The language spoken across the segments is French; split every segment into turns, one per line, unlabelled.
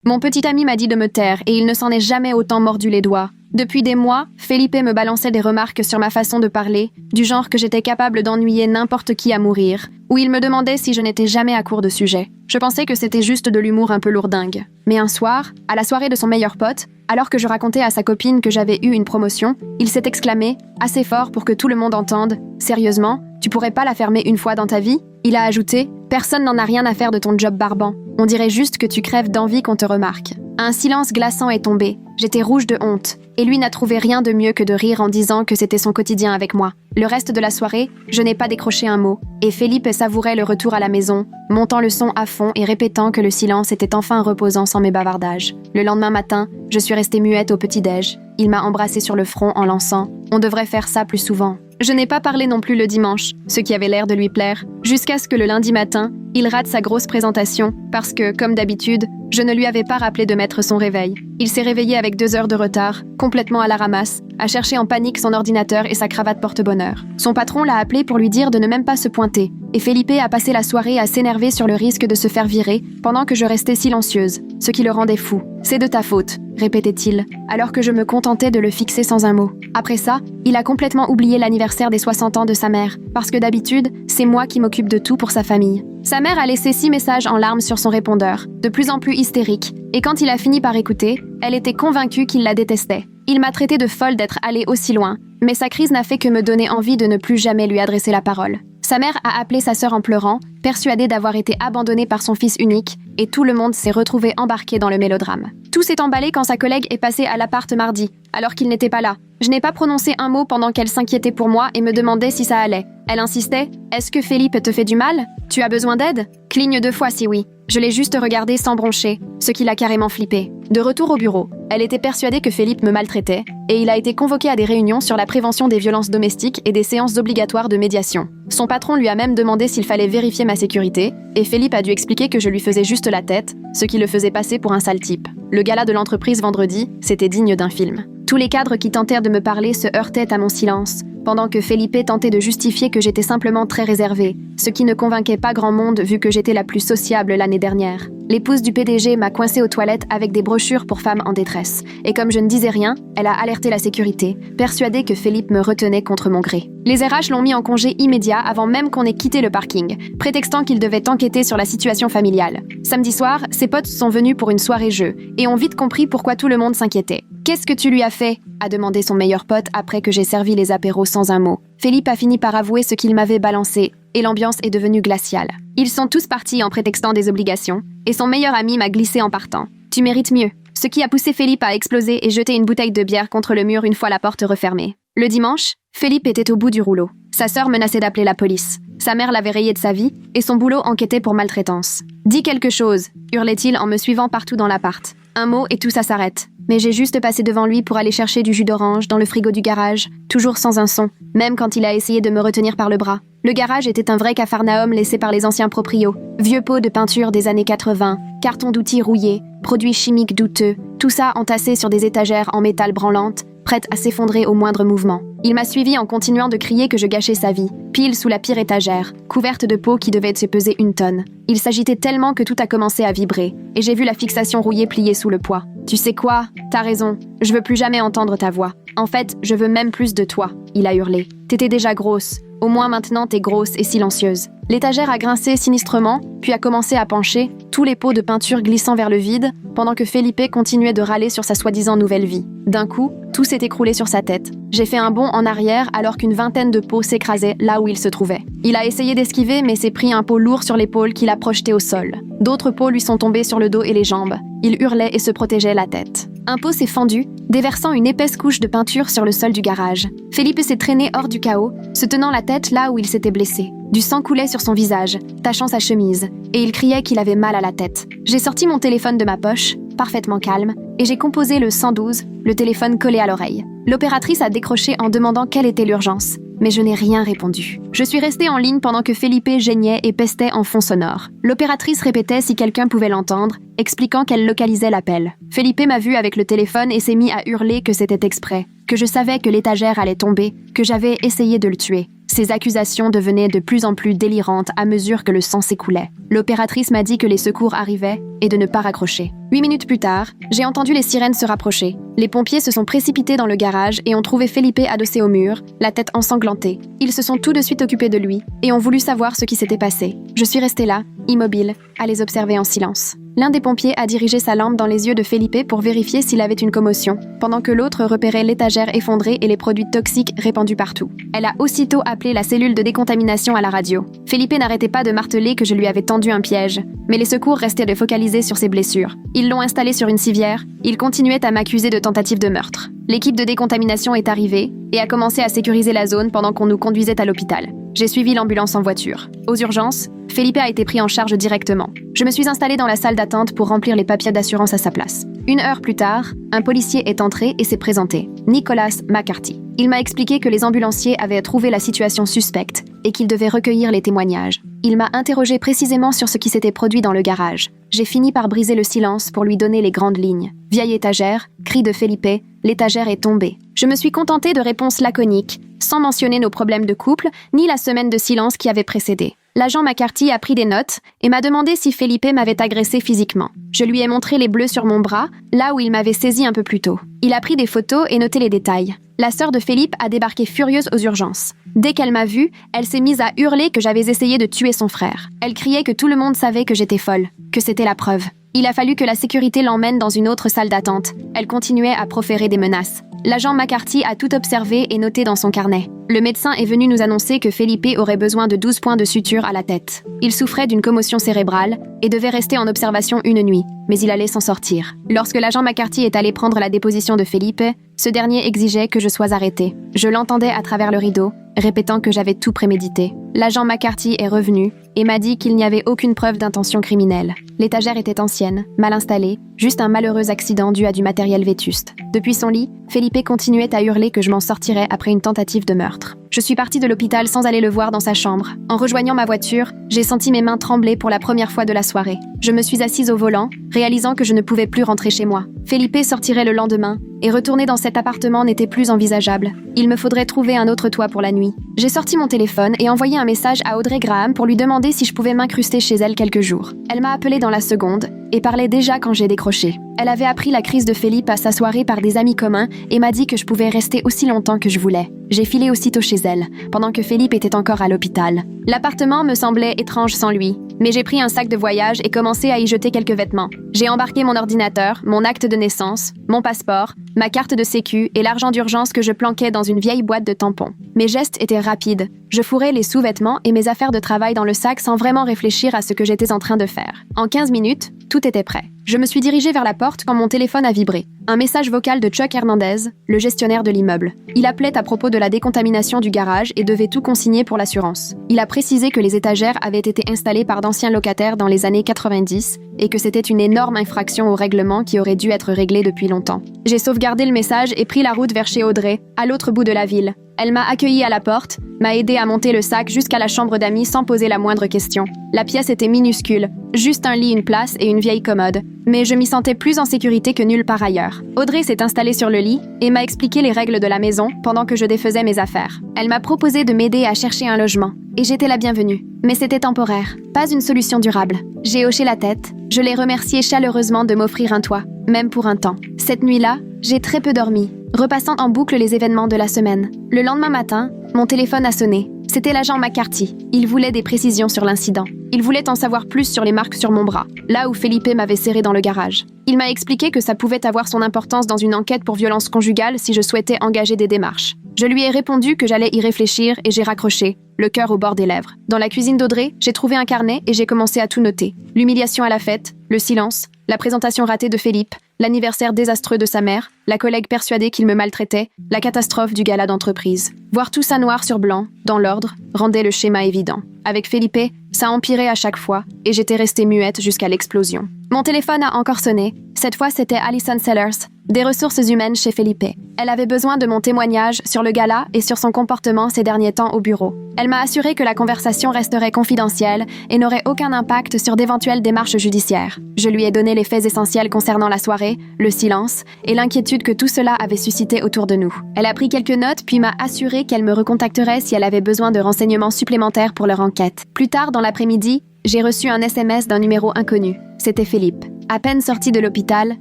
Mon petit ami m'a dit de me taire et il ne s'en est jamais autant mordu les doigts. Depuis des mois, Felipe me balançait des remarques sur ma façon de parler, du genre que j'étais capable d'ennuyer n'importe qui à mourir, ou il me demandait si je n'étais jamais à court de sujets. Je pensais que c'était juste de l'humour un peu lourdingue. Mais un soir, à la soirée de son meilleur pote, alors que je racontais à sa copine que j'avais eu une promotion, il s'est exclamé, assez fort pour que tout le monde entende, « Sérieusement, tu pourrais pas la fermer une fois dans ta vie ?» Il a ajouté, « Personne n'en a rien à faire de ton job barbant. On dirait juste que tu crèves d'envie qu'on te remarque. » Un silence glaçant est tombé. J'étais rouge de honte. Et lui n'a trouvé rien de mieux que de rire en disant que c'était son quotidien avec moi. Le reste de la soirée, je n'ai pas décroché un mot. Et Felipe savourait le retour à la maison, montant le son à fond et répétant que le silence était enfin reposant sans mes bavardages. Le lendemain matin, je suis restée muette au petit-déj. Il m'a embrassée sur le front en lançant « On devrait faire ça plus souvent ». Je n'ai pas parlé non plus le dimanche, ce qui avait l'air de lui plaire, jusqu'à ce que le lundi matin, il rate sa grosse présentation parce que, comme d'habitude, je ne lui avais pas rappelé de mettre son réveil. Il s'est réveillé avec 2 heures de retard, complètement à la ramasse, à chercher en panique son ordinateur et sa cravate porte-bonheur. Son patron l'a appelé pour lui dire de ne même pas se pointer, et Felipe a passé la soirée à s'énerver sur le risque de se faire virer pendant que je restais silencieuse, ce qui le rendait fou. « C'est de ta faute », répétait-il, alors que je me contentais de le fixer sans un mot. Après ça, il a complètement oublié l'anniversaire des 60 ans de sa mère, parce que d'habitude, c'est moi qui m'occupe de tout pour sa famille. Sa mère a laissé 6 messages en larmes sur son répondeur, de plus en plus hystérique, et quand il a fini par écouter, elle était convaincue qu'il la détestait. Il m'a traité de folle d'être allée aussi loin, mais sa crise n'a fait que me donner envie de ne plus jamais lui adresser la parole. Sa mère a appelé sa sœur en pleurant, persuadée d'avoir été abandonnée par son fils unique, et tout le monde s'est retrouvé embarqué dans le mélodrame. Tout s'est emballé quand sa collègue est passée à l'appart mardi, alors qu'il n'était pas là. Je n'ai pas prononcé un mot pendant qu'elle s'inquiétait pour moi et me demandait si ça allait. Elle insistait « Est-ce que Felipe te fait du mal? Tu as besoin d'aide? Cligne 2 fois si oui. » Je l'ai juste regardé sans broncher, ce qui l'a carrément flippé. De retour au bureau, elle était persuadée que Felipe me maltraitait, et il a été convoqué à des réunions sur la prévention des violences domestiques et des séances obligatoires de médiation. Son patron lui a même demandé s'il fallait vérifier ma sécurité, et Felipe a dû expliquer que je lui faisais juste la tête, ce qui le faisait passer pour un sale type. Le gala de l'entreprise vendredi, c'était digne d'un film. Tous les cadres qui tentèrent de me parler se heurtaient à mon silence, pendant que Felipe tentait de justifier que j'étais simplement très réservée, ce qui ne convainquait pas grand monde vu que j'étais la plus sociable l'année dernière. L'épouse du PDG m'a coincée aux toilettes avec des brochures pour femmes en détresse, et comme je ne disais rien, elle a alerté la sécurité, persuadée que Felipe me retenait contre mon gré. Les RH l'ont mis en congé immédiat avant même qu'on ait quitté le parking, prétextant qu'ils devaient enquêter sur la situation familiale. Samedi soir, ses potes sont venus pour une soirée jeu, et ont vite compris pourquoi tout le monde s'inquiétait. « Qu'est-ce que tu lui as fait ?» a demandé son meilleur pote après que j'ai servi les apéros sans un mot. Felipe a fini par avouer ce qu'il m'avait balancé, et l'ambiance est devenue glaciale. Ils sont tous partis en prétextant des obligations, et son meilleur ami m'a glissé en partant. « Tu mérites mieux », ce qui a poussé Felipe à exploser et jeter une bouteille de bière contre le mur une fois la porte refermée. Le dimanche, Felipe était au bout du rouleau. Sa sœur menaçait d'appeler la police. Sa mère l'avait rayé de sa vie, et son boulot enquêtait pour maltraitance. « Dis quelque chose !» hurlait-il en me suivant partout dans l'appart. Un mot et tout ça s'arrête. Mais j'ai juste passé devant lui pour aller chercher du jus d'orange dans le frigo du garage, toujours sans un son, même quand il a essayé de me retenir par le bras. Le garage était un vrai capharnaüm laissé par les anciens proprios. Vieux pots de peinture des années 80, cartons d'outils rouillés, produits chimiques douteux, tout ça entassé sur des étagères en métal branlantes, prêtes à s'effondrer au moindre mouvement. Il m'a suivi en continuant de crier que je gâchais sa vie, pile sous la pire étagère, couverte de peau qui devait se peser 1 tonne. Il s'agitait tellement que tout a commencé à vibrer, et j'ai vu la fixation rouillée plier sous le poids. « Tu sais quoi? T'as raison, je veux plus jamais entendre ta voix. En fait, je veux même plus de toi, » il a hurlé. « T'étais déjà grosse. Au moins maintenant t'es grosse et silencieuse. » L'étagère a grincé sinistrement, puis a commencé à pencher, tous les pots de peinture glissant vers le vide, pendant que Felipe continuait de râler sur sa soi-disant nouvelle vie. D'un coup, tout s'est écroulé sur sa tête. J'ai fait un bond en arrière alors qu'une vingtaine de pots s'écrasaient là où il se trouvait. Il a essayé d'esquiver mais s'est pris un pot lourd sur l'épaule qu'il a projeté au sol. D'autres pots lui sont tombés sur le dos et les jambes. Il hurlait et se protégeait la tête. Un pot s'est fendu, déversant une épaisse couche de peinture sur le sol du garage. Felipe s'est traîné hors du chaos, se tenant la tête là où il s'était blessé. Du sang coulait sur son visage, tachant sa chemise, et il criait qu'il avait mal à la tête. J'ai sorti mon téléphone de ma poche, parfaitement calme, et j'ai composé le 112, le téléphone collé à l'oreille. L'opératrice a décroché en demandant quelle était l'urgence, mais je n'ai rien répondu. Je suis restée en ligne pendant que Felipe geignait et pestait en fond sonore. L'opératrice répétait si quelqu'un pouvait l'entendre, expliquant qu'elle localisait l'appel. Felipe m'a vu avec le téléphone et s'est mis à hurler que c'était exprès, que je savais que l'étagère allait tomber, que j'avais essayé de le tuer. Ces accusations devenaient de plus en plus délirantes à mesure que le sang s'écoulait. L'opératrice m'a dit que les secours arrivaient et de ne pas raccrocher. 8 minutes plus tard, j'ai entendu les sirènes se rapprocher. Les pompiers se sont précipités dans le garage et ont trouvé Felipe adossé au mur, la tête ensanglantée. Ils se sont tout de suite occupés de lui et ont voulu savoir ce qui s'était passé. Je suis restée là, immobile, à les observer en silence. L'un des pompiers a dirigé sa lampe dans les yeux de Felipe pour vérifier s'il avait une commotion, pendant que l'autre repérait l'étagère effondrée et les produits toxiques répandus partout. Elle a aussitôt appelé la cellule de décontamination à la radio. Felipe n'arrêtait pas de marteler que je lui avais tendu un piège, mais les secours restaient de focaliser sur ses blessures. Ils l'ont installé sur une civière, il continuait à m'accuser de tentative de meurtre. L'équipe de décontamination est arrivée et a commencé à sécuriser la zone pendant qu'on nous conduisait à l'hôpital. J'ai suivi l'ambulance en voiture. Aux urgences, Felipe a été pris en charge directement. Je me suis installée dans la salle d'attente pour remplir les papiers d'assurance à sa place. 1 heure plus tard, un policier est entré et s'est présenté, Nicholas McCarthy. Il m'a expliqué que les ambulanciers avaient trouvé la situation suspecte et qu'ils devaient recueillir les témoignages. Il m'a interrogé précisément sur ce qui s'était produit dans le garage. J'ai fini par briser le silence pour lui donner les grandes lignes. Vieille étagère, cri de Felipe, l'étagère est tombée. Je me suis contentée de réponses laconiques, sans mentionner nos problèmes de couple, ni la semaine de silence qui avait précédé. L'agent McCarthy a pris des notes et m'a demandé si Felipe m'avait agressé physiquement. Je lui ai montré les bleus sur mon bras, là où il m'avait saisi un peu plus tôt. Il a pris des photos et noté les détails. La sœur de Felipe a débarqué furieuse aux urgences. Dès qu'elle m'a vue, elle s'est mise à hurler que j'avais essayé de tuer son frère. Elle criait que tout le monde savait que j'étais folle, que c'était la preuve. Il a fallu que la sécurité l'emmène dans une autre salle d'attente. Elle continuait à proférer des menaces. L'agent McCarthy a tout observé et noté dans son carnet. Le médecin est venu nous annoncer que Felipe aurait besoin de 12 points de suture à la tête. Il souffrait d'une commotion cérébrale et devait rester en observation une nuit, mais il allait s'en sortir. Lorsque l'agent McCarthy est allé prendre la déposition de Felipe, ce dernier exigeait que je sois arrêtée. Je l'entendais à travers le rideau, répétant que j'avais tout prémédité. L'agent McCarthy est revenu et m'a dit qu'il n'y avait aucune preuve d'intention criminelle. L'étagère était ancienne, mal installée, juste un malheureux accident dû à du matériel vétuste. Depuis son lit, Felipe continuait à hurler que je m'en sortirais après une tentative de meurtre. Je suis partie de l'hôpital sans aller le voir dans sa chambre. En rejoignant ma voiture, j'ai senti mes mains trembler pour la première fois de la soirée. Je me suis assise au volant, réalisant que je ne pouvais plus rentrer chez moi. Felipe sortirait le lendemain, et retourner dans cet appartement n'était plus envisageable. Il me faudrait trouver un autre toit pour la nuit. J'ai sorti mon téléphone et envoyé un message à Audrey Graham pour lui demander si je pouvais m'incruster chez elle quelques jours. Elle m'a appelé dans la seconde et parlait déjà quand j'ai décroché. Elle avait appris la crise de Felipe à sa soirée par des amis communs et m'a dit que je pouvais rester aussi longtemps que je voulais. J'ai filé aussitôt chez elle, pendant que Felipe était encore à l'hôpital. L'appartement me semblait étrange sans lui, mais j'ai pris un sac de voyage et commencé à y jeter quelques vêtements. J'ai embarqué mon ordinateur, mon acte de naissance, mon passeport, ma carte de sécu et l'argent d'urgence que je planquais dans une vieille boîte de tampons. Mes gestes étaient rapides. Je fourrais les sous-vêtements et mes affaires de travail dans le sac sans vraiment réfléchir à ce que j'étais en train de faire. En 15 minutes, tout était prêt. Je me suis dirigée vers la porte quand mon téléphone a vibré. Un message vocal de Chuck Hernandez, le gestionnaire de l'immeuble. Il appelait à propos de la décontamination du garage et devait tout consigner pour l'assurance. Il a précisé que les étagères avaient été installées par d'anciens locataires dans les années 90 et que c'était une énorme infraction au règlement qui aurait dû être réglée depuis longtemps. J'ai sauvegardé le message et pris la route vers chez Audrey, à l'autre bout de la ville. Elle m'a accueillie à la porte, m'a aidé à monter le sac jusqu'à la chambre d'amis sans poser la moindre question. La pièce était minuscule, juste un lit, une place et une vieille commode. Mais je m'y sentais plus en sécurité que nulle part ailleurs. Audrey s'est installée sur le lit et m'a expliqué les règles de la maison pendant que je défaisais mes affaires. Elle m'a proposé de m'aider à chercher un logement. Et j'étais la bienvenue. Mais c'était temporaire, pas une solution durable. J'ai hoché la tête. Je l'ai remerciée chaleureusement de m'offrir un toit, même pour un temps. Cette nuit-là, j'ai très peu dormi, repassant en boucle les événements de la semaine. Le lendemain matin, mon téléphone a sonné. C'était l'agent McCarthy. Il voulait des précisions sur l'incident. Il voulait en savoir plus sur les marques sur mon bras, là où Felipe m'avait serré dans le garage. Il m'a expliqué que ça pouvait avoir son importance dans une enquête pour violence conjugale si je souhaitais engager des démarches. Je lui ai répondu que j'allais y réfléchir et j'ai raccroché, le cœur au bord des lèvres. Dans la cuisine d'Audrey, j'ai trouvé un carnet et j'ai commencé à tout noter. L'humiliation à la fête, le silence, la présentation ratée de Felipe, l'anniversaire désastreux de sa mère, la collègue persuadée qu'il me maltraitait, la catastrophe du gala d'entreprise. Voir tout ça noir sur blanc, dans l'ordre, rendait le schéma évident. Avec Felipe, ça empirait à chaque fois et j'étais restée muette jusqu'à l'explosion. Mon téléphone a encore sonné Cette fois, c'était Alison Sellers, des ressources humaines chez Felipe. Elle avait besoin de mon témoignage sur le gala et sur son comportement ces derniers temps au bureau. Elle m'a assuré que la conversation resterait confidentielle et n'aurait aucun impact sur d'éventuelles démarches judiciaires. Je lui ai donné les faits essentiels concernant la soirée, le silence et l'inquiétude que tout cela avait suscité autour de nous. Elle a pris quelques notes puis m'a assuré qu'elle me recontacterait si elle avait besoin de renseignements supplémentaires pour leur enquête. Plus tard dans l'après-midi, j'ai reçu un SMS d'un numéro inconnu. C'était Philippe. À peine sorti de l'hôpital,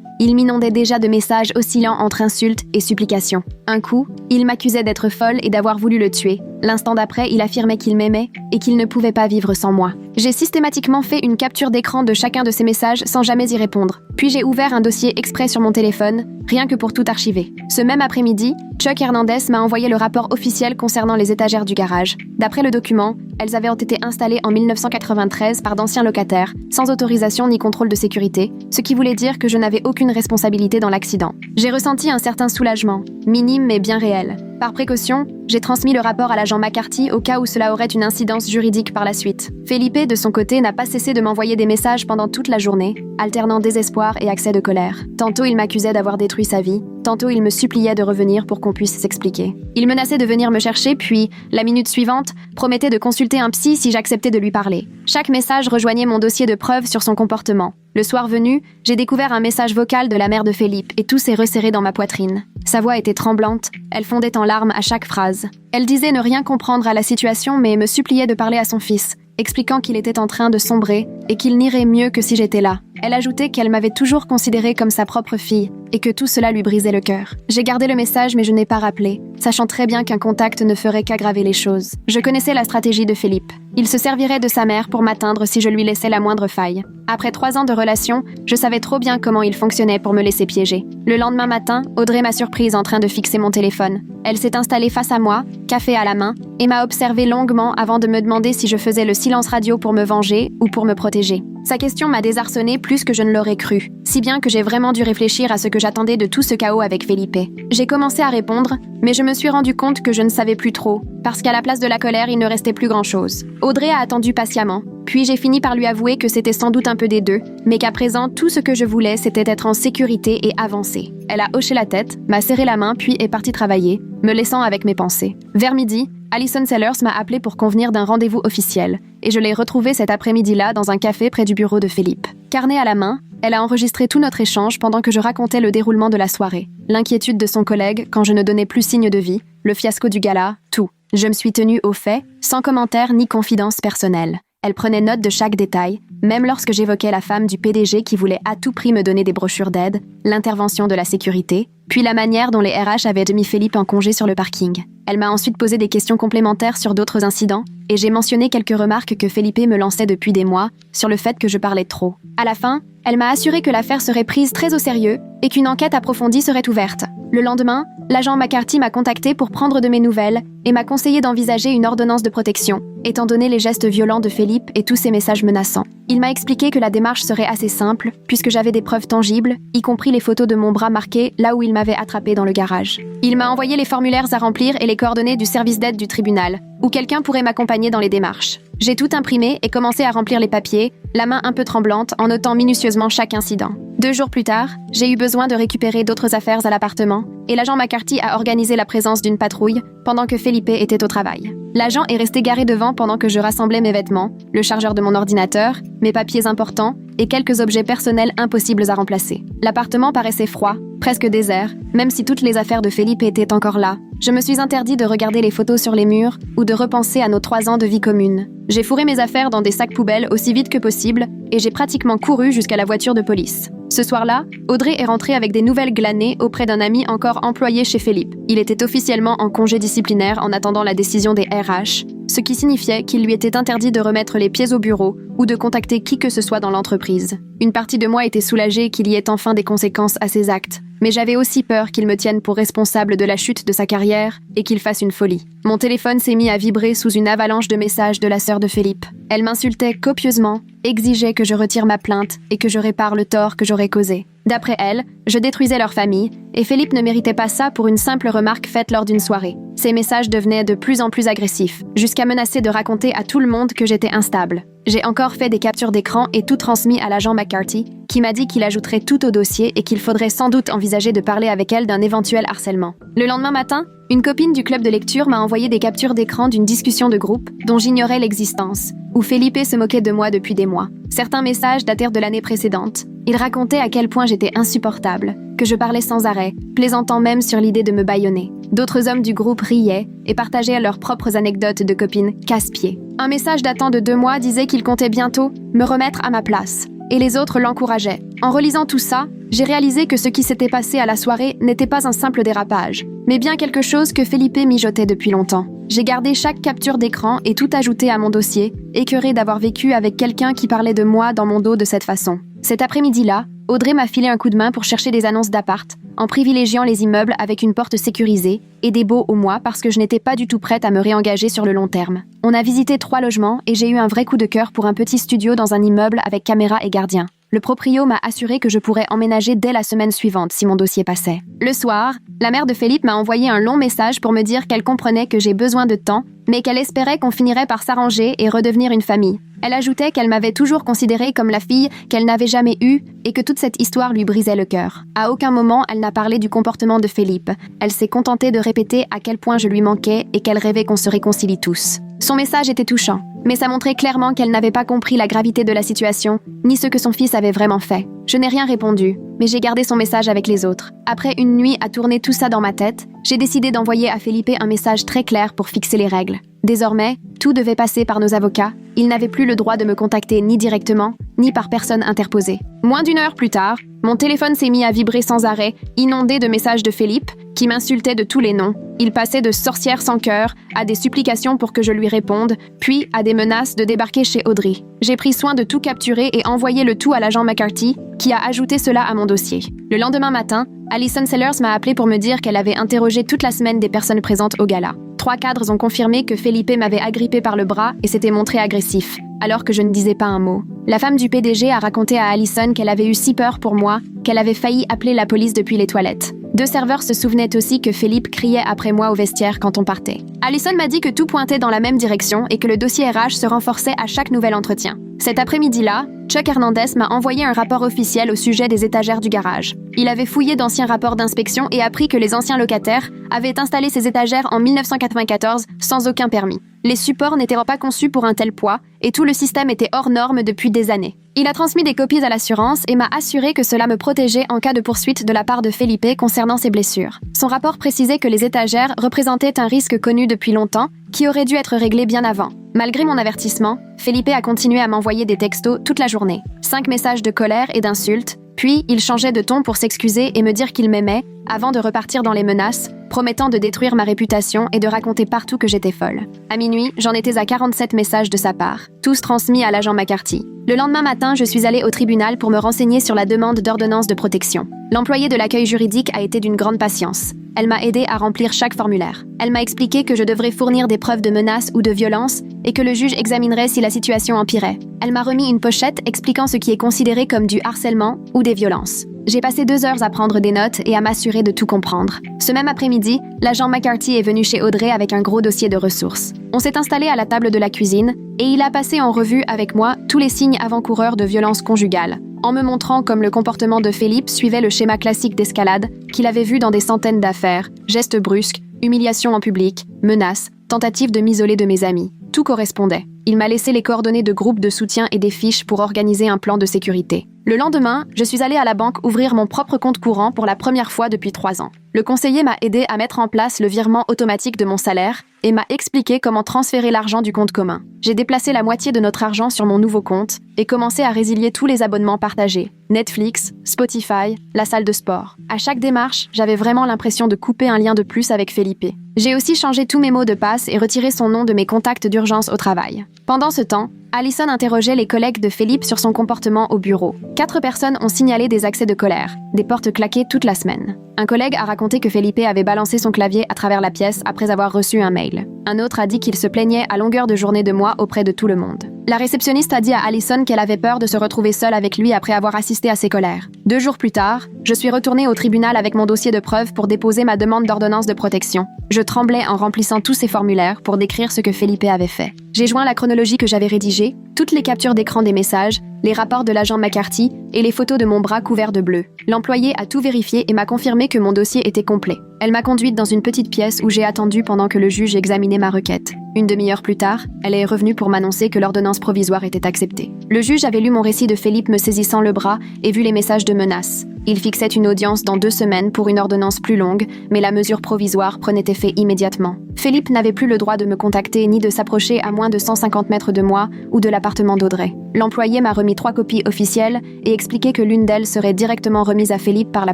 il m'inondait déjà de messages oscillant entre insultes et supplications. Un coup, il m'accusait d'être folle et d'avoir voulu le tuer. L'instant d'après, il affirmait qu'il m'aimait et qu'il ne pouvait pas vivre sans moi. J'ai systématiquement fait une capture d'écran de chacun de ces messages sans jamais y répondre. Puis j'ai ouvert un dossier exprès sur mon téléphone, rien que pour tout archiver. Ce même après-midi, Chuck Hernandez m'a envoyé le rapport officiel concernant les étagères du garage. D'après le document, elles avaient été installées en 1993 par d'anciens locataires, sans autorisation ni contrôle de sécurité, ce qui voulait dire que je n'avais aucune responsabilité dans l'accident. J'ai ressenti un certain soulagement, minime mais bien réel. Par précaution, j'ai transmis le rapport à l'agent McCarthy au cas où cela aurait une incidence juridique par la suite. Felipe, de son côté, n'a pas cessé de m'envoyer des messages pendant toute la journée, alternant désespoir et accès de colère. Tantôt il m'accusait d'avoir détruit sa vie, tantôt il me suppliait de revenir pour qu'on puisse s'expliquer. Il menaçait de venir me chercher, puis, la minute suivante, promettait de consulter un psy si j'acceptais de lui parler. Chaque message rejoignait mon dossier de preuves sur son comportement. Le soir venu, j'ai découvert un message vocal de la mère de Philippe et tout s'est resserré dans ma poitrine. Sa voix était tremblante, elle fondait en larmes à chaque phrase. Elle disait ne rien comprendre à la situation mais me suppliait de parler à son fils, expliquant qu'il était en train de sombrer et qu'il n'irait mieux que si j'étais là. Elle ajoutait qu'elle m'avait toujours considérée comme sa propre fille et que tout cela lui brisait le cœur. J'ai gardé le message mais je n'ai pas rappelé, sachant très bien qu'un contact ne ferait qu'aggraver les choses. Je connaissais la stratégie de Philippe. Il se servirait de sa mère pour m'atteindre si je lui laissais la moindre faille. Après 3 ans de relation, je savais trop bien comment il fonctionnait pour me laisser piéger. Le lendemain matin, Audrey m'a surprise en train de fixer mon téléphone. Elle s'est installée face à moi, café à la main, et m'a observé longuement avant de me demander si je faisais le silence radio pour me venger ou pour me protéger. Sa question m'a désarçonnée plus que je ne l'aurais cru, si bien que j'ai vraiment dû réfléchir à ce que j'attendais de tout ce chaos avec Felipe. J'ai commencé à répondre, mais je me suis rendu compte que je ne savais plus trop, parce qu'à la place de la colère, il ne restait plus grand-chose. Audrey a attendu patiemment, puis j'ai fini par lui avouer que c'était sans doute un peu des deux, mais qu'à présent, tout ce que je voulais, c'était être en sécurité et avancer. Elle a hoché la tête, m'a serré la main, puis est partie travailler, me laissant avec mes pensées. Vers midi, Alison Sellers m'a appelé pour convenir d'un rendez-vous officiel, et je l'ai retrouvée cet après-midi-là dans un café près du bureau de Philippe. Carnet à la main, elle a enregistré tout notre échange pendant que je racontais le déroulement de la soirée. L'inquiétude de son collègue quand je ne donnais plus signe de vie, le fiasco du gala, tout. Je me suis tenue au fait, sans commentaire ni confidence personnelle. Elle prenait note de chaque détail, même lorsque j'évoquais la femme du PDG qui voulait à tout prix me donner des brochures d'aide, l'intervention de la sécurité, puis la manière dont les RH avaient mis Philippe en congé sur le parking. Elle m'a ensuite posé des questions complémentaires sur d'autres incidents, et j'ai mentionné quelques remarques que Felipe me lançait depuis des mois sur le fait que je parlais trop. À la fin, elle m'a assuré que l'affaire serait prise très au sérieux et qu'une enquête approfondie serait ouverte. Le lendemain, l'agent McCarthy m'a contacté pour prendre de mes nouvelles et m'a conseillé d'envisager une ordonnance de protection, étant donné les gestes violents de Philippe et tous ses messages menaçants. Il m'a expliqué que la démarche serait assez simple, puisque j'avais des preuves tangibles, y compris les photos de mon bras marqué là où il m'avait attrapé dans le garage. Il m'a envoyé les formulaires à remplir et les coordonnées du service d'aide du tribunal, où quelqu'un pourrait m'accompagner dans les démarches. J'ai tout imprimé et commencé à remplir les papiers, la main un peu tremblante, en notant minutieusement chaque incident. 2 jours plus tard, j'ai eu besoin de récupérer d'autres affaires à l'appartement, et l'agent McCarthy a organisé la présence d'une patrouille pendant que Felipe était au travail. L'agent est resté garé devant pendant que je rassemblais mes vêtements, le chargeur de mon ordinateur, mes papiers importants et quelques objets personnels impossibles à remplacer. L'appartement paraissait froid, presque désert, même si toutes les affaires de Felipe étaient encore là. Je me suis interdit de regarder les photos sur les murs ou de repenser à nos 3 ans de vie commune. J'ai fourré mes affaires dans des sacs poubelles aussi vite que possible et j'ai pratiquement couru jusqu'à la voiture de police. Ce soir-là, Audrey est rentrée avec des nouvelles glanées auprès d'un ami encore employé chez Philippe. Il était officiellement en congé disciplinaire en attendant la décision des RH, ce qui signifiait qu'il lui était interdit de remettre les pieds au bureau ou de contacter qui que ce soit dans l'entreprise. Une partie de moi était soulagée qu'il y ait enfin des conséquences à ses actes, mais j'avais aussi peur qu'il me tienne pour responsable de la chute de sa carrière et qu'il fasse une folie. Mon téléphone s'est mis à vibrer sous une avalanche de messages de la sœur de Philippe. Elle m'insultait copieusement, exigeait que je retire ma plainte et que je répare le tort que j'aurais causé. D'après elle, je détruisais leur famille, et Philippe ne méritait pas ça pour une simple remarque faite lors d'une soirée. Ces messages devenaient de plus en plus agressifs, jusqu'à menacer de raconter à tout le monde que j'étais instable. J'ai encore fait des captures d'écran et tout transmis à l'agent McCarthy, qui m'a dit qu'il ajouterait tout au dossier et qu'il faudrait sans doute envisager de parler avec elle d'un éventuel harcèlement. Le lendemain matin, une copine du club de lecture m'a envoyé des captures d'écran d'une discussion de groupe dont j'ignorais l'existence, où Felipe se moquait de moi depuis des mois. Certains messages datèrent de l'année précédente. Ils racontaient à quel point j'étais insupportable, que je parlais sans arrêt, plaisantant même sur l'idée de me bâillonner. D'autres hommes du groupe riaient et partageaient leurs propres anecdotes de copines casse-pieds. Un message datant de 2 mois disait qu'il comptait bientôt me remettre à ma place, et les autres l'encourageaient. En relisant tout ça, j'ai réalisé que ce qui s'était passé à la soirée n'était pas un simple dérapage, mais bien quelque chose que Felipe mijotait depuis longtemps. J'ai gardé chaque capture d'écran et tout ajouté à mon dossier, écœuré d'avoir vécu avec quelqu'un qui parlait de moi dans mon dos de cette façon. Cet après-midi-là, Audrey m'a filé un coup de main pour chercher des annonces d'appart, en privilégiant les immeubles avec une porte sécurisée et des baux au mois parce que je n'étais pas du tout prête à me réengager sur le long terme. On a visité 3 logements et j'ai eu un vrai coup de cœur pour un petit studio dans un immeuble avec caméra et gardien. Le proprio m'a assuré que je pourrais emménager dès la semaine suivante si mon dossier passait. Le soir, la mère de Philippe m'a envoyé un long message pour me dire qu'elle comprenait que j'ai besoin de temps, mais qu'elle espérait qu'on finirait par s'arranger et redevenir une famille. Elle ajoutait qu'elle m'avait toujours considérée comme la fille qu'elle n'avait jamais eue et que toute cette histoire lui brisait le cœur. À aucun moment, elle n'a parlé du comportement de Philippe. Elle s'est contentée de répéter à quel point je lui manquais et qu'elle rêvait qu'on se réconcilie tous. Son message était touchant, mais ça montrait clairement qu'elle n'avait pas compris la gravité de la situation, ni ce que son fils avait vraiment fait. Je n'ai rien répondu, mais j'ai gardé son message avec les autres. Après une nuit à tourner tout ça dans ma tête, j'ai décidé d'envoyer à Felipe un message très clair pour fixer les règles. Désormais, tout devait passer par nos avocats. Il n'avait plus le droit de me contacter ni directement, ni par personne interposée. Moins d'1 heure plus tard, mon téléphone s'est mis à vibrer sans arrêt, inondé de messages de Philippe, qui m'insultait de tous les noms. Il passait de sorcière sans cœur à des supplications pour que je lui réponde, puis à des menaces de débarquer chez Audrey. J'ai pris soin de tout capturer et envoyer le tout à l'agent McCarthy, qui a ajouté cela à mon dossier. Le lendemain matin, Alison Sellers m'a appelé pour me dire qu'elle avait interrogé toute la semaine des personnes présentes au gala. 3 cadres ont confirmé que Felipe m'avait agrippé par le bras et s'était montré agressif, alors que je ne disais pas un mot. La femme du PDG a raconté à Alison qu'elle avait eu si peur pour moi qu'elle avait failli appeler la police depuis les toilettes. 2 serveurs se souvenaient aussi que Philippe criait après moi au vestiaire quand on partait. Alison m'a dit que tout pointait dans la même direction et que le dossier RH se renforçait à chaque nouvel entretien. Cet après-midi-là, Chuck Hernandez m'a envoyé un rapport officiel au sujet des étagères du garage. Il avait fouillé d'anciens rapports d'inspection et appris que les anciens locataires avaient installé ces étagères en 1994 sans aucun permis. Les supports n'étaient pas conçus pour un tel poids et tout le système était hors norme depuis des années. Il a transmis des copies à l'assurance et m'a assuré que cela me protégeait en cas de poursuite de la part de Felipe concernant ses blessures. Son rapport précisait que les étagères représentaient un risque connu depuis longtemps qui aurait dû être réglé bien avant. Malgré mon avertissement, Felipe a continué à m'envoyer des textos toute la journée. 5 messages de colère et d'insultes, puis il changeait de ton pour s'excuser et me dire qu'il m'aimait, avant de repartir dans les menaces, promettant de détruire ma réputation et de raconter partout que j'étais folle. À minuit, j'en étais à 47 messages de sa part, tous transmis à l'agent McCarthy. Le lendemain matin, je suis allée au tribunal pour me renseigner sur la demande d'ordonnance de protection. L'employée de l'accueil juridique a été d'une grande patience. Elle m'a aidée à remplir chaque formulaire. Elle m'a expliqué que je devrais fournir des preuves de menaces ou de violence et que le juge examinerait si la situation empirait. Elle m'a remis une pochette expliquant ce qui est considéré comme du harcèlement ou des violences. J'ai passé 2 heures à prendre des notes et à m'assurer de tout comprendre. Ce même après-midi, l'agent McCarthy est venu chez Audrey avec un gros dossier de ressources. On s'est installé à la table de la cuisine et il a passé en revue avec moi tous les signes avant-coureurs de violence conjugale, en me montrant comme le comportement de Philippe suivait le schéma classique d'escalade qu'il avait vu dans des centaines d'affaires, gestes brusques, humiliation en public, menaces, tentatives de m'isoler de mes amis. Tout correspondait. Il m'a laissé les coordonnées de groupes de soutien et des fiches pour organiser un plan de sécurité. Le lendemain, je suis allée à la banque ouvrir mon propre compte courant pour la première fois depuis 3 ans. Le conseiller m'a aidé à mettre en place le virement automatique de mon salaire et m'a expliqué comment transférer l'argent du compte commun. J'ai déplacé la moitié de notre argent sur mon nouveau compte et commencé à résilier tous les abonnements partagés. Netflix, Spotify, la salle de sport. À chaque démarche, j'avais vraiment l'impression de couper un lien de plus avec Felipe. J'ai aussi changé tous mes mots de passe et retiré son nom de mes contacts d'urgence au travail. Pendant ce temps, Allison interrogeait les collègues de Philippe sur son comportement au bureau. 4 personnes ont signalé des accès de colère, des portes claquées toute la semaine. Un collègue a raconté que Felipe avait balancé son clavier à travers la pièce après avoir reçu un mail. Un autre a dit qu'il se plaignait à longueur de journée de moi auprès de tout le monde. La réceptionniste a dit à Allison qu'elle avait peur de se retrouver seule avec lui après avoir assisté à ses colères. 2 jours plus tard, je suis retournée au tribunal avec mon dossier de preuves pour déposer ma demande d'ordonnance de protection. Je tremblais en remplissant tous ces formulaires pour décrire ce que Felipe avait fait. J'ai joint la chronologie que j'avais rédigée, toutes les captures d'écran des messages, les rapports de l'agent McCarthy et les photos de mon bras couvert de bleu. L'employé a tout vérifié et m'a confirmé que mon dossier était complet. Elle m'a conduite dans une petite pièce où j'ai attendu pendant que le juge examinait ma requête. Une demi-heure plus tard, elle est revenue pour m'annoncer que l'ordonnance provisoire était acceptée. Le juge avait lu mon récit de Philippe me saisissant le bras et vu les messages de menaces. Il fixait une audience dans 2 semaines pour une ordonnance plus longue, mais la mesure provisoire prenait effet immédiatement. Philippe n'avait plus le droit de me contacter ni de s'approcher à moins de 150 mètres de moi ou de l'appartement d'Audrey. L'employé m'a remis 3 copies officielles et expliqué que l'une d'elles serait directement remise à Philippe par la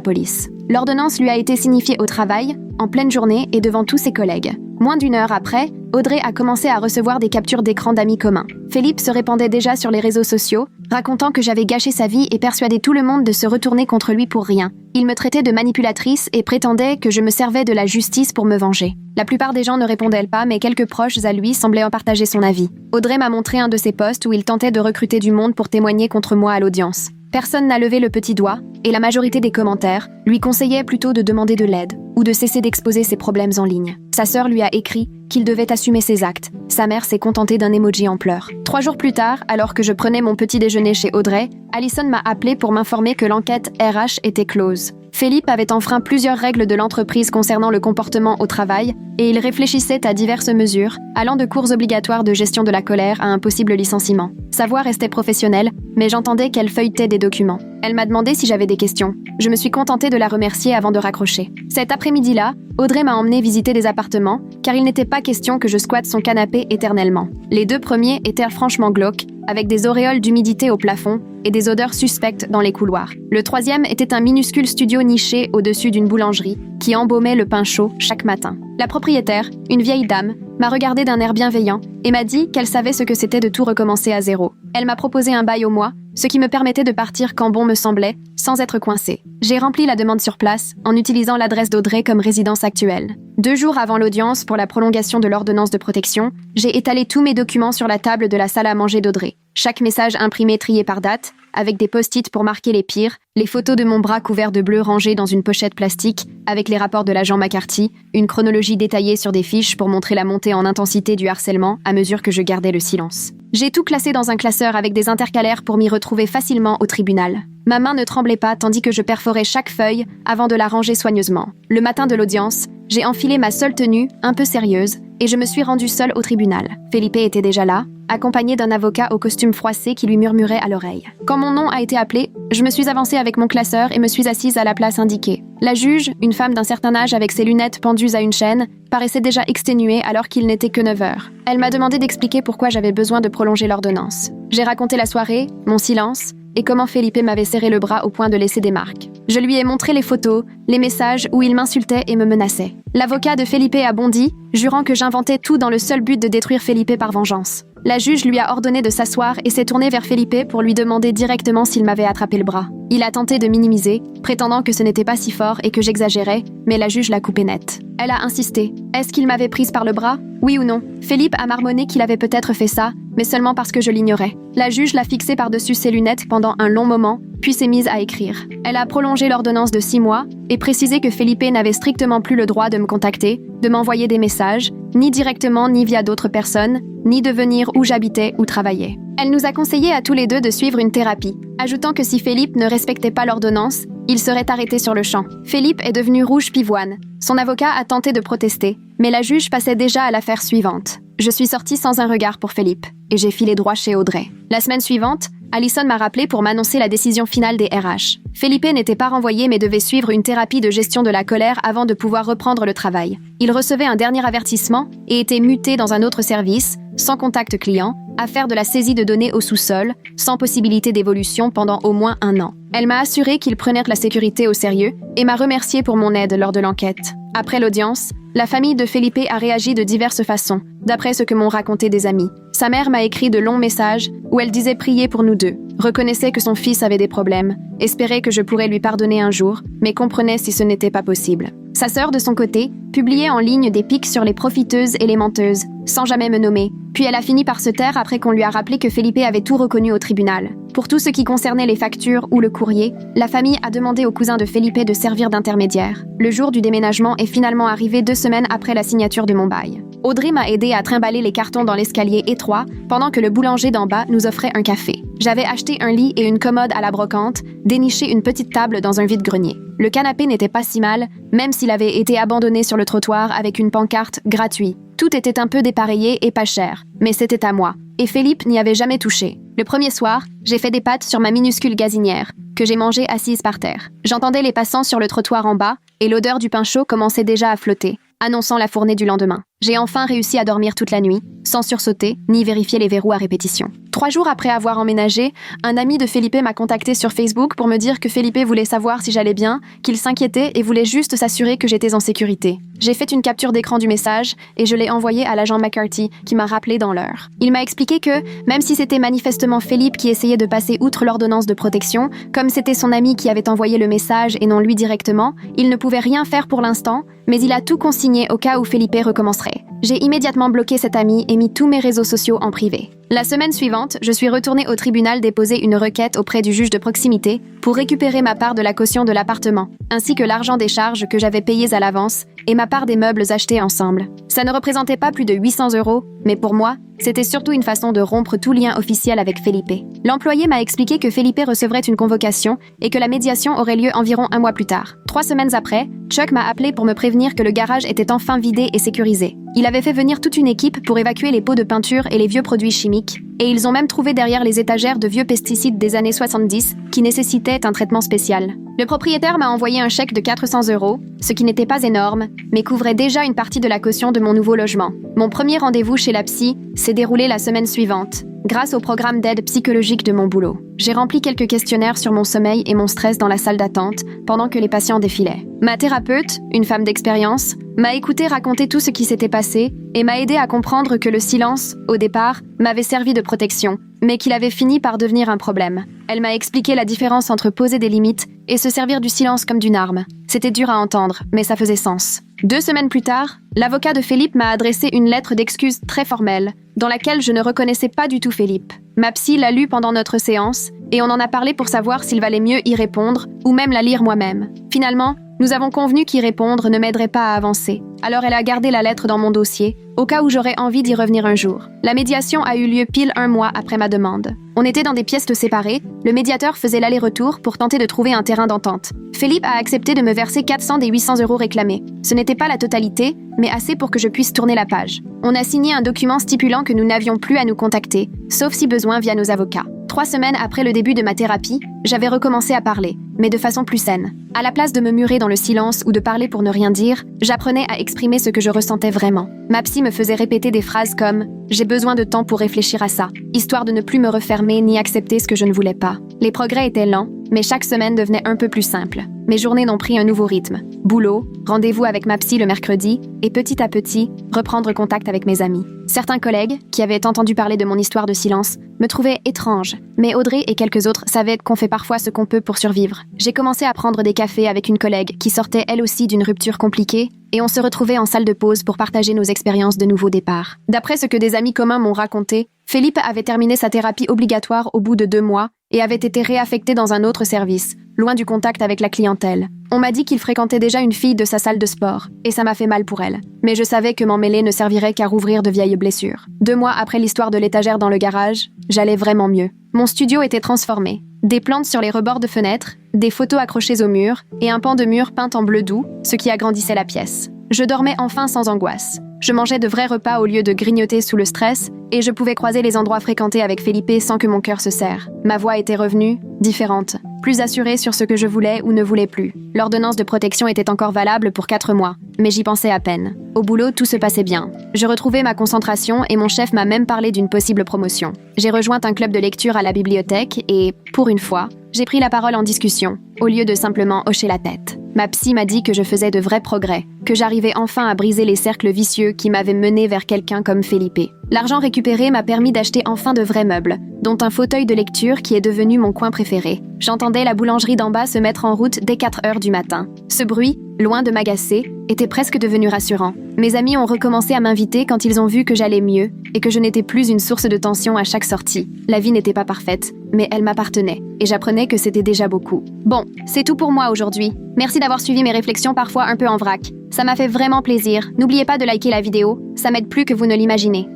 police. L'ordonnance lui a été signifiée au travail, en pleine journée et devant tous ses collègues. Moins d'1 heure après, Audrey a commencé à recevoir des captures d'écran d'amis communs. Philippe se répandait déjà sur les réseaux sociaux, racontant que j'avais gâché sa vie et persuadé tout le monde de se retourner contre lui pour rien. Il me traitait de manipulatrice et prétendait que je me servais de la justice pour me venger. La plupart des gens ne répondaient pas, mais quelques proches à lui semblaient en partager son avis. Audrey m'a montré un de ses posts où il tentait de recruter du monde pour témoigner contre moi à l'audience. Personne n'a levé le petit doigt, et la majorité des commentaires lui conseillaient plutôt de demander de l'aide ou de cesser d'exposer ses problèmes en ligne. Sa sœur lui a écrit qu'il devait assumer ses actes. Sa mère s'est contentée d'un emoji en pleurs. 3 jours plus tard, alors que je prenais mon petit déjeuner chez Audrey, Allison m'a appelé pour m'informer que l'enquête RH était close. Philippe avait enfreint plusieurs règles de l'entreprise concernant le comportement au travail et il réfléchissait à diverses mesures, allant de cours obligatoires de gestion de la colère à un possible licenciement. Sa voix restait professionnelle, mais j'entendais qu'elle feuilletait des documents. Elle m'a demandé si j'avais des questions. Je me suis contentée de la remercier avant de raccrocher. Cet après-midi-là, Audrey m'a emmené visiter des appartements, car il n'était pas question que je squatte son canapé éternellement. Les 2 premiers étaient franchement glauques, avec des auréoles d'humidité au plafond et des odeurs suspectes dans les couloirs. Le 3e était un minuscule studio niché au-dessus d'une boulangerie, qui embaumait le pain chaud chaque matin. La propriétaire, une vieille dame, m'a regardé d'un air bienveillant et m'a dit qu'elle savait ce que c'était de tout recommencer à zéro. Elle m'a proposé un bail au mois, ce qui me permettait de partir quand bon me semblait, sans être coincée. J'ai rempli la demande sur place, en utilisant l'adresse d'Audrey comme résidence actuelle. 2 jours avant l'audience pour la prolongation de l'ordonnance de protection, j'ai étalé tous mes documents sur la table de la salle à manger d'Audrey. Chaque message imprimé trié par date, avec des post-it pour marquer les pires, les photos de mon bras couvert de bleu rangées dans une pochette plastique, avec les rapports de l'agent McCarthy, une chronologie détaillée sur des fiches pour montrer la montée en intensité du harcèlement à mesure que je gardais le silence. J'ai tout classé dans un classeur avec des intercalaires pour m'y retrouver facilement au tribunal. Ma main ne tremblait pas tandis que je perforais chaque feuille avant de la ranger soigneusement. Le matin de l'audience, j'ai enfilé ma seule tenue, un peu sérieuse, et je me suis rendue seule au tribunal. Felipe était déjà là, accompagné d'un avocat au costume froissé qui lui murmurait à l'oreille. Quand mon nom a été appelé, je me suis avancée avec mon classeur et me suis assise à la place indiquée. La juge, une femme d'un certain âge avec ses lunettes pendues à une chaîne, paraissait déjà exténuée alors qu'il n'était que 9 heures. Elle m'a demandé d'expliquer pourquoi j'avais besoin de prolonger l'ordonnance. J'ai raconté la soirée, mon silence, et comment Felipe m'avait serré le bras au point de laisser des marques. Je lui ai montré les photos, les messages où il m'insultait et me menaçait. L'avocat de Felipe a bondi, jurant que j'inventais tout dans le seul but de détruire Felipe par vengeance. La juge lui a ordonné de s'asseoir et s'est tournée vers Felipe pour lui demander directement s'il m'avait attrapé le bras. Il a tenté de minimiser, prétendant que ce n'était pas si fort et que j'exagérais, mais la juge l'a coupé net. Elle a insisté. Est-ce qu'il m'avait prise par le bras? Oui ou non? Felipe a marmonné qu'il avait peut-être fait ça, mais seulement parce que je l'ignorais. La juge l'a fixé par-dessus ses lunettes pendant un long moment, puis s'est mise à écrire. Elle a prolongé l'ordonnance de 6 mois et précisé que Felipe n'avait strictement plus le droit de me contacter, de m'envoyer des messages, ni directement ni via d'autres personnes, ni de venir où j'habitais ou travaillais. Elle nous a conseillé à tous les deux de suivre une thérapie, ajoutant que si Felipe ne respectait pas l'ordonnance, il serait arrêté sur le champ. Felipe est devenu rouge pivoine. Son avocat a tenté de protester, mais la juge passait déjà à l'affaire suivante. Je suis sortie sans un regard pour Felipe, et j'ai filé droit chez Audrey. La semaine suivante, Allison m'a rappelé pour m'annoncer la décision finale des RH. Felipe n'était pas renvoyé mais devait suivre une thérapie de gestion de la colère avant de pouvoir reprendre le travail. Il recevait un dernier avertissement et était muté dans un autre service, sans contact client, à faire de la saisie de données au sous-sol, sans possibilité d'évolution pendant au moins 1 an. Elle m'a assuré qu'il prenait la sécurité au sérieux et m'a remercié pour mon aide lors de l'enquête. Après l'audience, La famille de Felipe a réagi de diverses façons, d'après ce que m'ont raconté des amis. Sa mère m'a écrit de longs messages où elle disait prier pour nous deux, reconnaissait que son fils avait des problèmes, espérait que je pourrais lui pardonner un jour, mais comprenait si ce n'était pas possible. Sa sœur, de son côté, publiait en ligne des pics sur les profiteuses et les menteuses, sans jamais me nommer. Puis elle a fini par se taire après qu'on lui a rappelé que Felipe avait tout reconnu au tribunal. Pour tout ce qui concernait les factures ou le courrier, la famille a demandé au cousin de Felipe de servir d'intermédiaire. Le jour du déménagement est finalement arrivé 2 semaines après la signature de mon bail. Audrey m'a aidé à trimballer les cartons dans l'escalier étroit pendant que le boulanger d'en bas nous offrait un café. J'avais acheté un lit et une commode à la brocante, déniché une petite table dans un vide-grenier. Le canapé n'était pas si mal, même s'il avait été abandonné sur le trottoir avec une pancarte « gratuit ». Tout était un peu dépareillé et pas cher, mais c'était à moi. Et Philippe n'y avait jamais touché. Le premier soir, j'ai fait des pâtes sur ma minuscule gazinière, que j'ai mangée assise par terre. J'entendais les passants sur le trottoir en bas, et l'odeur du pain chaud commençait déjà à flotter, annonçant la fournée du lendemain. J'ai enfin réussi à dormir toute la nuit, sans sursauter, ni vérifier les verrous à répétition. 3 jours après avoir emménagé, un ami de Felipe m'a contacté sur Facebook pour me dire que Felipe voulait savoir si j'allais bien, qu'il s'inquiétait et voulait juste s'assurer que j'étais en sécurité. J'ai fait une capture d'écran du message et je l'ai envoyé à l'agent McCarthy, qui m'a rappelé dans l'heure. Il m'a expliqué que, même si c'était manifestement Felipe qui essayait de passer outre l'ordonnance de protection, comme c'était son ami qui avait envoyé le message et non lui directement, il ne pouvait rien faire pour l'instant, mais il a tout consigné au cas où Felipe recommencerait. J'ai immédiatement bloqué cet ami et mis tous mes réseaux sociaux en privé. La semaine suivante, je suis retournée au tribunal déposer une requête auprès du juge de proximité pour récupérer ma part de la caution de l'appartement, ainsi que l'argent des charges que j'avais payées à l'avance et ma part des meubles achetés ensemble. Ça ne représentait pas plus de 800 €, mais pour moi, c'était surtout une façon de rompre tout lien officiel avec Felipe. L'employé m'a expliqué que Felipe recevrait une convocation et que la médiation aurait lieu environ 1 mois plus tard. 3 semaines après, Chuck m'a appelé pour me prévenir que le garage était enfin vidé et sécurisé. Il avait fait venir toute une équipe pour évacuer les pots de peinture et les vieux produits chimiques, et ils ont même trouvé derrière les étagères de vieux pesticides des années 70 qui nécessitaient un traitement spécial. Le propriétaire m'a envoyé un chèque de 400 €, ce qui n'était pas énorme, mais couvrait déjà une partie de la caution de mon nouveau logement. Mon premier rendez-vous chez la psy s'est déroulé la semaine suivante, grâce au programme d'aide psychologique de mon boulot. J'ai rempli quelques questionnaires sur mon sommeil et mon stress dans la salle d'attente pendant que les patients défilaient. Ma thérapeute, une femme d'expérience, m'a écouté raconter tout ce qui s'était passé et m'a aidé à comprendre que le silence, au départ, m'avait servi de protection, mais qu'il avait fini par devenir un problème. Elle m'a expliqué la différence entre poser des limites et se servir du silence comme d'une arme. C'était dur à entendre, mais ça faisait sens. 2 semaines plus tard, l'avocat de Felipe m'a adressé une lettre d'excuse très formelle, dans laquelle je ne reconnaissais pas du tout Felipe. Ma psy l'a lue pendant notre séance, et on en a parlé pour savoir s'il valait mieux y répondre, ou même la lire moi-même. Finalement, nous avons convenu qu'y répondre ne m'aiderait pas à avancer. Alors elle a gardé la lettre dans mon dossier, au cas où j'aurais envie d'y revenir un jour. La médiation a eu lieu pile 1 mois après ma demande. On était dans des pièces séparées, le médiateur faisait l'aller-retour pour tenter de trouver un terrain d'entente. Felipe a accepté de me verser 400 des 800 € réclamés. Ce n'était pas la totalité, mais assez pour que je puisse tourner la page. On a signé un document stipulant que nous n'avions plus à nous contacter, sauf si besoin via nos avocats. 3 semaines après le début de ma thérapie, j'avais recommencé à parler, mais de façon plus saine. À la place de me murer dans le silence ou de parler pour ne rien dire, j'apprenais à exprimer ce que je ressentais vraiment. Ma psy me faisait répéter des phrases comme « J'ai besoin de temps pour réfléchir à ça », histoire de ne plus me refermer ni accepter ce que je ne voulais pas. Les progrès étaient lents, mais chaque semaine devenait un peu plus simple. Mes journées n'ont pris un nouveau rythme. Boulot, rendez-vous avec ma psy le mercredi, et petit à petit, reprendre contact avec mes amis. Certains collègues, qui avaient entendu parler de mon histoire de silence, me trouvaient étrange, mais Audrey et quelques autres savaient qu'on fait parfois ce qu'on peut pour survivre. J'ai commencé à prendre des cafés avec une collègue qui sortait elle aussi d'une rupture compliquée, et on se retrouvait en salle de pause pour partager nos expériences de nouveau départ. D'après ce que des amis communs m'ont raconté, Felipe avait terminé sa thérapie obligatoire au bout de 2 mois et avait été réaffecté dans un autre service, loin du contact avec la clientèle. On m'a dit qu'il fréquentait déjà une fille de sa salle de sport, et ça m'a fait mal pour elle. Mais je savais que m'en mêler ne servirait qu'à rouvrir de vieilles blessures. 2 mois après l'histoire de l'étagère dans le garage, j'allais vraiment mieux. Mon studio était transformé. Des plantes sur les rebords de fenêtres, des photos accrochées au mur, et un pan de mur peint en bleu doux, ce qui agrandissait la pièce. Je dormais enfin sans angoisse. Je mangeais de vrais repas au lieu de grignoter sous le stress, et je pouvais croiser les endroits fréquentés avec Felipe sans que mon cœur se serre. Ma voix était revenue, différente, plus assurée sur ce que je voulais ou ne voulais plus. L'ordonnance de protection était encore valable pour 4 mois, mais j'y pensais à peine. Au boulot, tout se passait bien. Je retrouvais ma concentration et mon chef m'a même parlé d'une possible promotion. J'ai rejoint un club de lecture à la bibliothèque et, pour une fois, j'ai pris la parole en discussion, au lieu de simplement hocher la tête. Ma psy m'a dit que je faisais de vrais progrès, que j'arrivais enfin à briser les cercles vicieux qui m'avaient mené vers quelqu'un comme Felipe. L'argent récupéré m'a permis d'acheter enfin de vrais meubles, dont un fauteuil de lecture qui est devenu mon coin préféré. J'entendais la boulangerie d'en bas se mettre en route dès 4 heures du matin. Ce bruit, loin de m'agacer, était presque devenu rassurant. Mes amis ont recommencé à m'inviter quand ils ont vu que j'allais mieux et que je n'étais plus une source de tension à chaque sortie. La vie n'était pas parfaite, mais elle m'appartenait, et j'apprenais que c'était déjà beaucoup. Bon, c'est tout pour moi aujourd'hui. Merci d'avoir suivi mes réflexions parfois un peu en vrac. Ça m'a fait vraiment plaisir. N'oubliez pas de liker la vidéo, ça m'aide plus que vous ne l'imaginez.